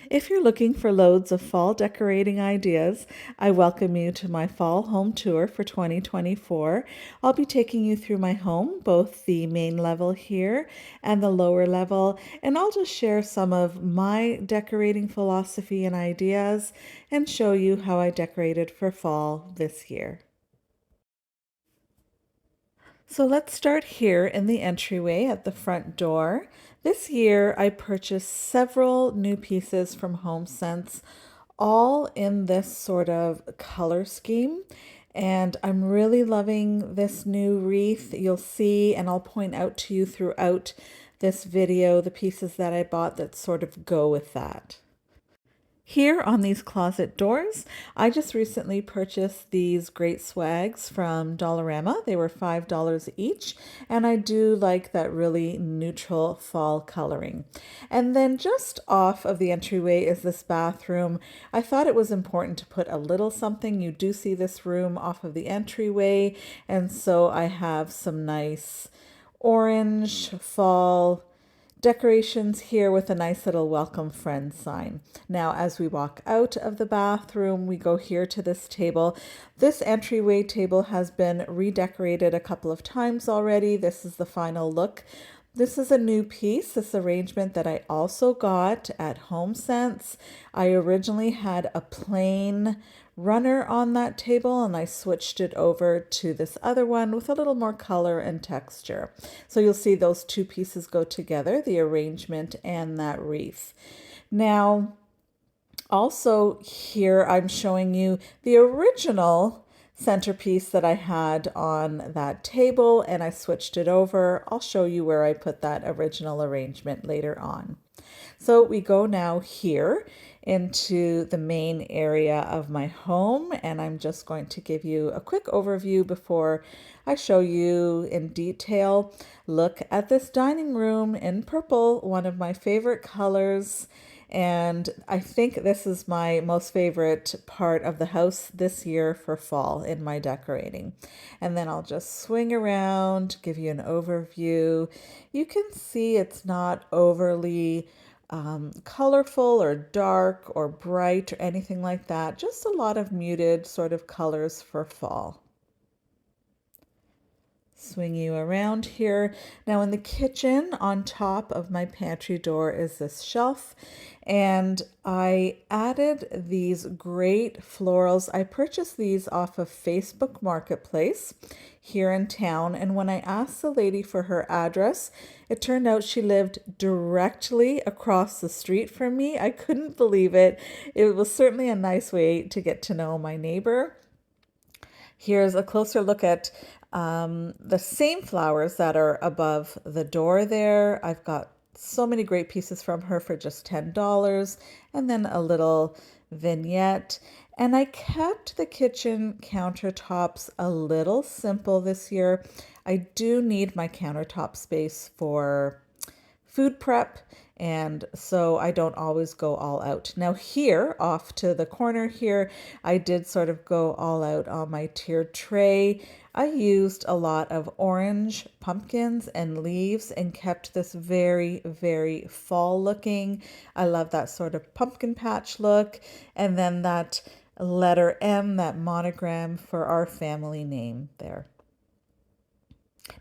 If you're looking for loads of fall decorating ideas, I welcome you to my fall home tour for 2024. I'll be taking you through my home, both the main level here and the lower level, and I'll just share some of my decorating philosophy and ideas and show you how I decorated for fall this year. So let's start here in the entryway at the front door. This year I purchased several new pieces from HomeSense, all in this sort of color scheme. And I'm really loving this new wreath. You'll see, and I'll point out to you throughout this video, the pieces that I bought that sort of go with that. Here on these closet doors, I just recently purchased these great swags from Dollarama. They were $5 each, and I do like that really neutral fall coloring. And then just off of the entryway is this bathroom. I thought it was important to put a little something. You do see this room off of the entryway, and so I have some nice orange fall decorations here with a nice little welcome friend sign. Now, as we walk out of the bathroom, we go here to this table. This entryway table has been redecorated a couple of times already. This is the final look. This is a new piece, this arrangement that I also got at HomeSense. I originally had a plain runner on that table and I switched it over to this other one with a little more color and texture. So you'll see those two pieces go together, the arrangement and that wreath. Now, also here I'm showing you the original centerpiece that I had on that table and I switched it over. I'll show you where I put that original arrangement later on. So we go now here into the main area of my home, and I'm just going to give you a quick overview before I show you in detail. Look at this dining room in purple, one of my favorite colors. And I think this is my most favorite part of the house this year for fall in my decorating. And then I'll just swing around, give you an overview. You can see it's not overly colorful or dark or bright or anything like that. Just a lot of muted sort of colors for fall. Swing you around here. Now in the kitchen, on top of my pantry door is this shelf, and I added these great florals. I purchased these off of Facebook Marketplace here in town, and when I asked the lady for her address, it turned out she lived directly across the street from me. I couldn't believe it. It was certainly a nice way to get to know my neighbor. Here's a closer look at the same flowers that are above the door there. I've got so many great pieces from her for just $10, and then a little vignette. And I kept the kitchen countertops a little simple this year. I do need my countertop space for food prep, and so I don't always go all out. Now here, off to the corner here, I did sort of go all out on my tiered tray. I used a lot of orange pumpkins and leaves and kept this very, very fall looking. I love that sort of pumpkin patch look. And then that letter M, that monogram for our family name there.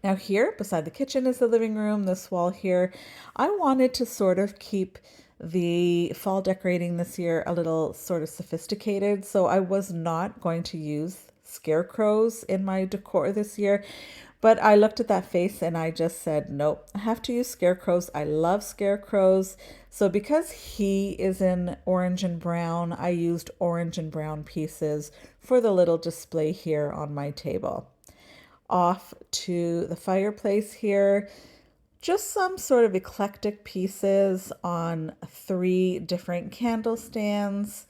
Now here, beside the kitchen is the living room, this wall here. I wanted to sort of keep the fall decorating this year a little sort of sophisticated, so I was not going to use scarecrows in my decor this year. But I looked at that face and I just said, nope, I have to use scarecrows. I love scarecrows. So because he is in orange and brown, I used orange and brown pieces for the little display here on my table. Off to the fireplace here, just some sort of eclectic pieces on 3 different candle stands.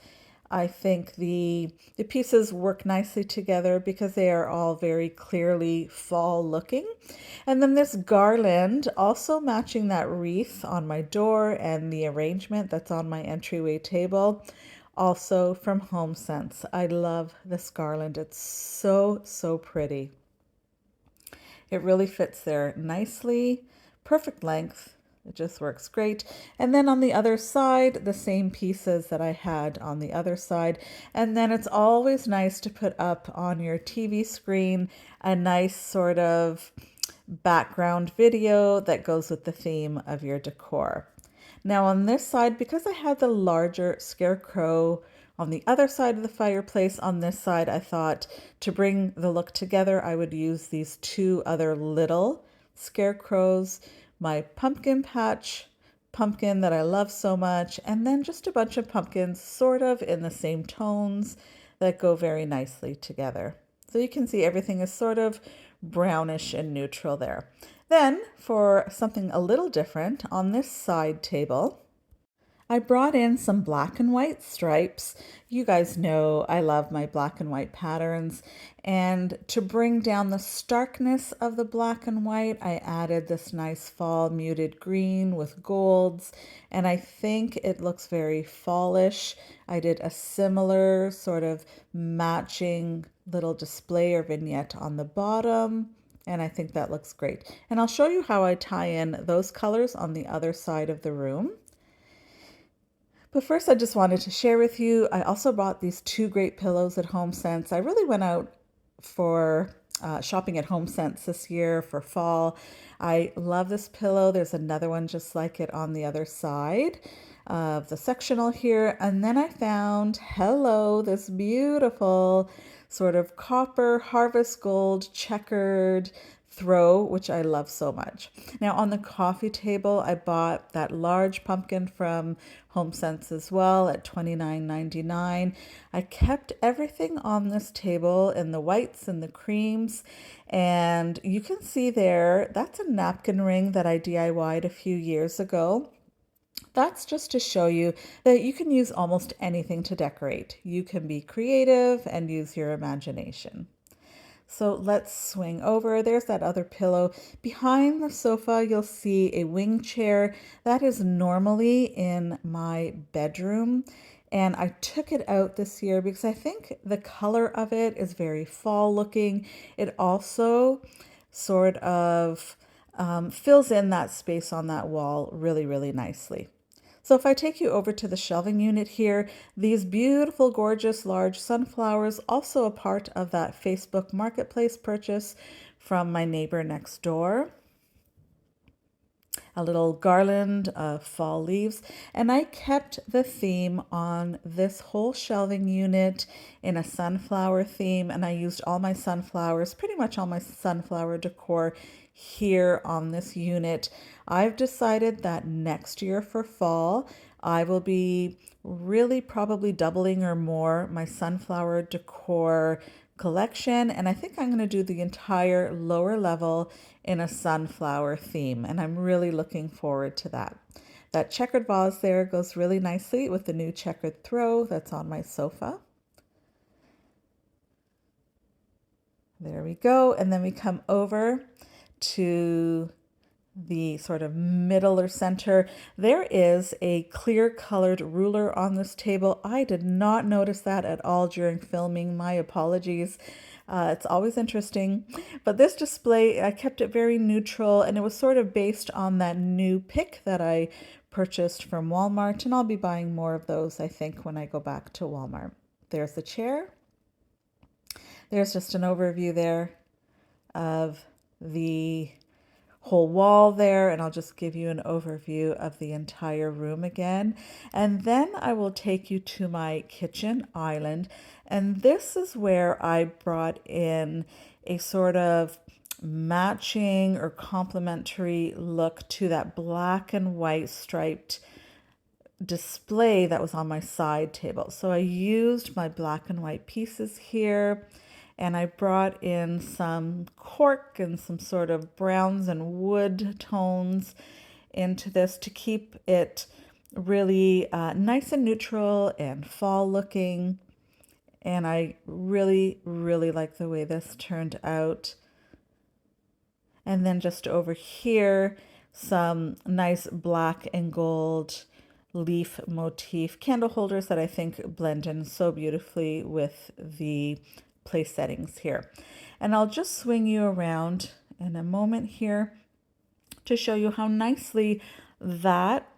I think the pieces work nicely together because they are all very clearly fall looking. And then this garland also matching that wreath on my door and the arrangement that's on my entryway table. Also from HomeSense. I love this garland. It's so, so pretty. It really fits there nicely, perfect length, It just works great. And then on the other side, the same pieces that I had on the other side. And then it's always nice to put up on your TV screen a nice sort of background video that goes with the theme of your decor. Now on this side, because I had the larger scarecrow on the other side of the fireplace, on this side I thought to bring the look together I would use these two other little scarecrows, my pumpkin patch pumpkin that I love so much, and then just a bunch of pumpkins sort of in the same tones that go very nicely together. So you can see everything is sort of brownish and neutral there. Then for something a little different, on this side table, I brought in some black and white stripes. You guys know I love my black and white patterns. And to bring down the starkness of the black and white, I added this nice fall muted green with golds. And I think it looks very fallish. I did a similar sort of matching little display or vignette on the bottom. And I think that looks great. And I'll show you how I tie in those colors on the other side of the room. But first, I just wanted to share with you, I also bought these two great pillows at HomeSense. I really went out for shopping at HomeSense this year for fall. I love this pillow. There's another one just like it on the other side of the sectional here. And then I found, hello, this beautiful sort of copper harvest gold checkered throw, which I love so much. Now on the coffee table, I bought that large pumpkin from HomeSense as well at $29.99. I kept everything on this table in the whites and the creams, and you can see there, that's a napkin ring that I DIY'd a few years ago. That's just to show you that you can use almost anything to decorate. You can be creative and use your imagination. So let's swing over. There's that other pillow. Behind the sofa, you'll see a wing chair. That is normally in my bedroom. And I took it out this year because I think the color of it is very fall looking. It also sort of fills in that space on that wall really, really nicely. So if I take you over to the shelving unit here, these beautiful, gorgeous, large sunflowers, also a part of that Facebook Marketplace purchase from my neighbor next door. A little garland of fall leaves, and I kept the theme on this whole shelving unit in a sunflower theme, and I used all my sunflowers, pretty much all my sunflower decor here on this unit. I've decided that next year for fall, I will be really probably doubling or more my sunflower decor collection, and I think I'm going to do the entire lower level in a sunflower theme, and I'm really looking forward to that. That checkered vase there goes really nicely with the new checkered throw that's on my sofa. There we go, and then we come over to the sort of middle or center. There is a clear colored ruler on this table. I did not notice that at all during filming. My apologies. It's always interesting. But this display, I kept it very neutral, and it was sort of based on that new pick that I purchased from Walmart, and I'll be buying more of those, I think, when I go back to Walmart. There's the chair. There's just an overview there of the whole wall there, and I'll just give you an overview of the entire room again. And then I will take you to my kitchen island, and this is where I brought in a sort of matching or complementary look to that black and white striped display that was on my side table. So I used my black and white pieces here, and I brought in some cork and some sort of browns and wood tones into this to keep it really nice and neutral and fall looking. And I really, really like the way this turned out. And then just over here, some nice black and gold leaf motif candle holders that I think blend in so beautifully with the place settings here. And I'll just swing you around in a moment here to show you how nicely that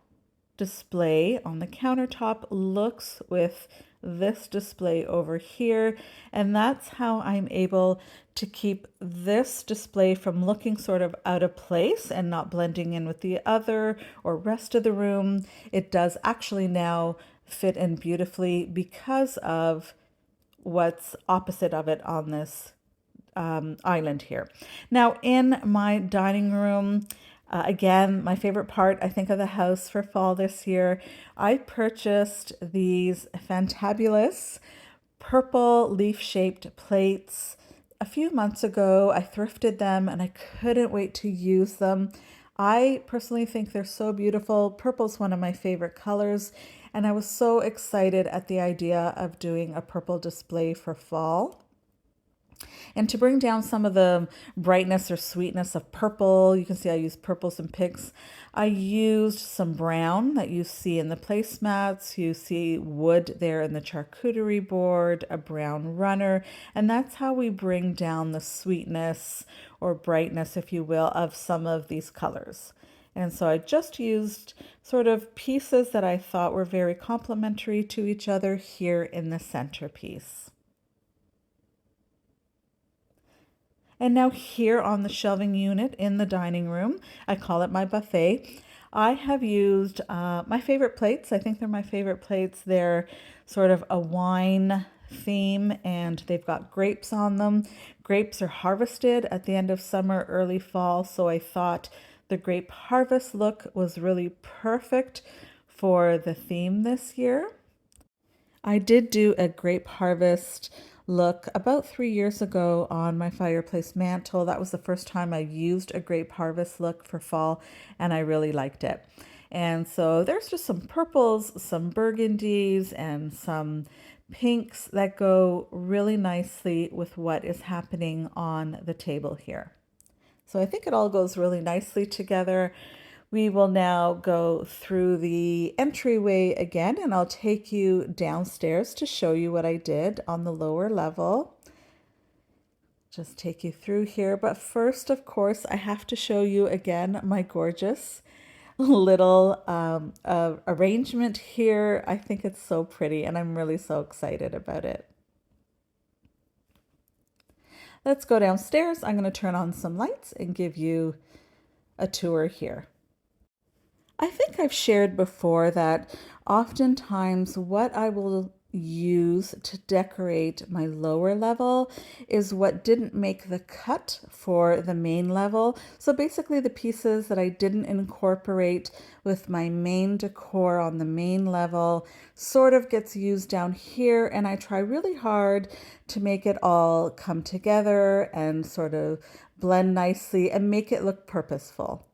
display on the countertop looks with this display over here, and that's how I'm able to keep this display from looking sort of out of place and not blending in with the other or rest of the room. It does actually now fit in beautifully because of what's opposite of it on this island here. Now in my dining room, again, my favorite part, I think, of the house for fall this year, I purchased these fantabulous purple leaf-shaped plates a few months ago. I thrifted them and I couldn't wait to use them. I personally think they're so beautiful. Purple's one of my favorite colors, and I was so excited at the idea of doing a purple display for fall. And to bring down some of the brightness or sweetness of purple, you can see I used purples and pinks. I used some brown that you see in the placemats. You see wood there in the charcuterie board, a brown runner, and that's how we bring down the sweetness or brightness, if you will, of some of these colors. And so I just used sort of pieces that I thought were very complementary to each other here in the centerpiece. And now here on the shelving unit in the dining room, I call it my buffet, I have used my favorite plates. I think they're my favorite plates. They're sort of a wine theme and they've got grapes on them. Grapes are harvested at the end of summer, early fall, so I thought the grape harvest look was really perfect for the theme this year. I did do a grape harvest look about 3 years ago on my fireplace mantle. That was the first time I used a grape harvest look for fall, and I really liked it. And so there's just some purples, some burgundies, and some pinks that go really nicely with what is happening on the table here. So I think it all goes really nicely together. We will now go through the entryway again, and I'll take you downstairs to show you what I did on the lower level. Just take you through here. But first, of course, I have to show you again my gorgeous little arrangement here. I think it's so pretty, and I'm really so excited about it. Let's go downstairs. I'm going to turn on some lights and give you a tour here. I think I've shared before that oftentimes what I will use to decorate my lower level is what didn't make the cut for the main level. So basically the pieces that I didn't incorporate with my main decor on the main level sort of gets used down here, and I try really hard to make it all come together and sort of blend nicely and make it look purposeful.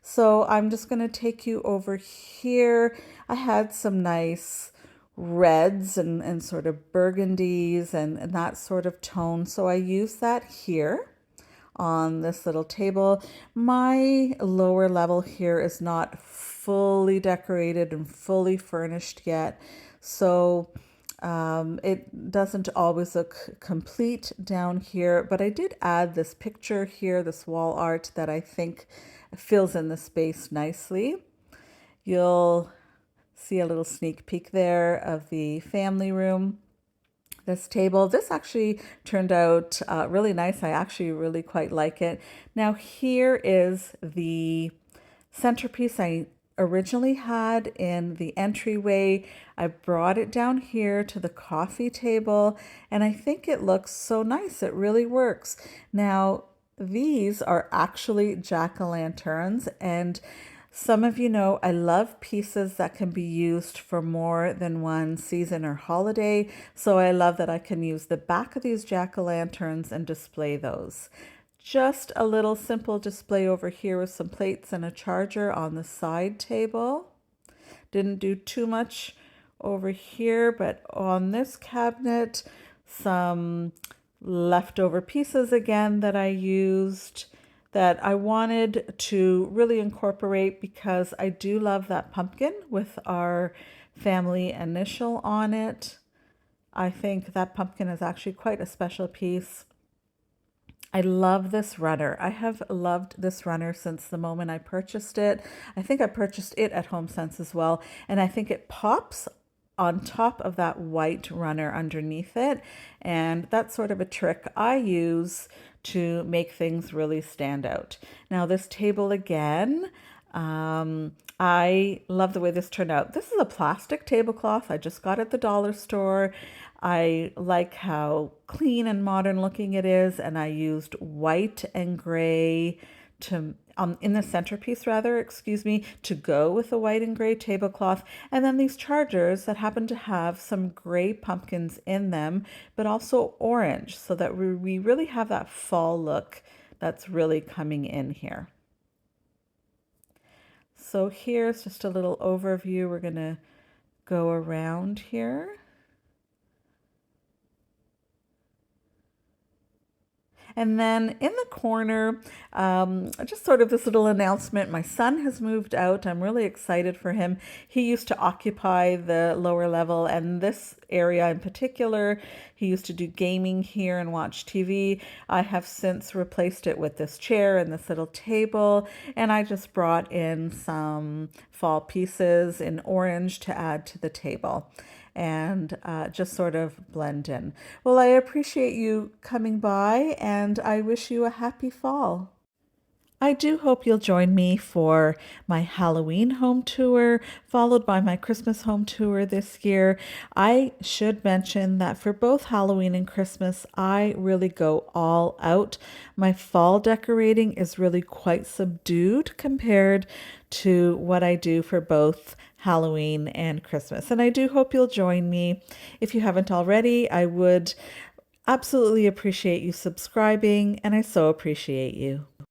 So I'm just going to take you over here. I had some nice reds and sort of burgundies and that sort of tone. So I used that here on this little table. My lower level here is not fully decorated and fully furnished yet. So it doesn't always look complete down here, but I did add this picture here, this wall art that I think fills in the space nicely. You'll see a little sneak peek there of the family room. This table, this actually turned out really nice. I actually really quite like it. Now here is the centerpiece I originally had in the entryway. I brought it down here to the coffee table, and I think it looks so nice. It really works. Now, these are actually jack-o'-lanterns, and some of you know I love pieces that can be used for more than one season or holiday, so I love that I can use the back of these jack-o'-lanterns and display those. Just a little simple display over here with some plates and a charger on the side table. Didn't do too much over here, but on this cabinet, some leftover pieces again that I used that I wanted to really incorporate because I do love that pumpkin with our family initial on it. I think that pumpkin is actually quite a special piece. I love this runner. I have loved this runner since the moment I purchased it. I think I purchased it at HomeSense as well. And I think it pops on top of that white runner underneath it. And that's sort of a trick I use to make things really stand out. Now, this table again, I love the way this turned out. This is a plastic tablecloth I just got at the dollar store. I like how clean and modern looking it is, and I used white and gray to in the centerpiece rather, excuse me, to go with the white and gray tablecloth. And then these chargers that happen to have some gray pumpkins in them, but also orange, so that we really have that fall look that's really coming in here. So here's just a little overview. We're going to go around here. And then in the corner, just sort of this little announcement. My son has moved out. I'm really excited for him. He used to occupy the lower level, and this area in particular, he used to do gaming here and watch TV. I have since replaced it with this chair and this little table, and I just brought in some fall pieces in orange to add to the table and just sort of blend in. Well, I appreciate you coming by, and I wish you a happy fall. I do hope you'll join me for my Halloween home tour, followed by my Christmas home tour this year. I should mention that for both Halloween and Christmas, I really go all out. My fall decorating is really quite subdued compared to what I do for both Halloween and Christmas. And I do hope you'll join me. If you haven't already, I would absolutely appreciate you subscribing, and I so appreciate you.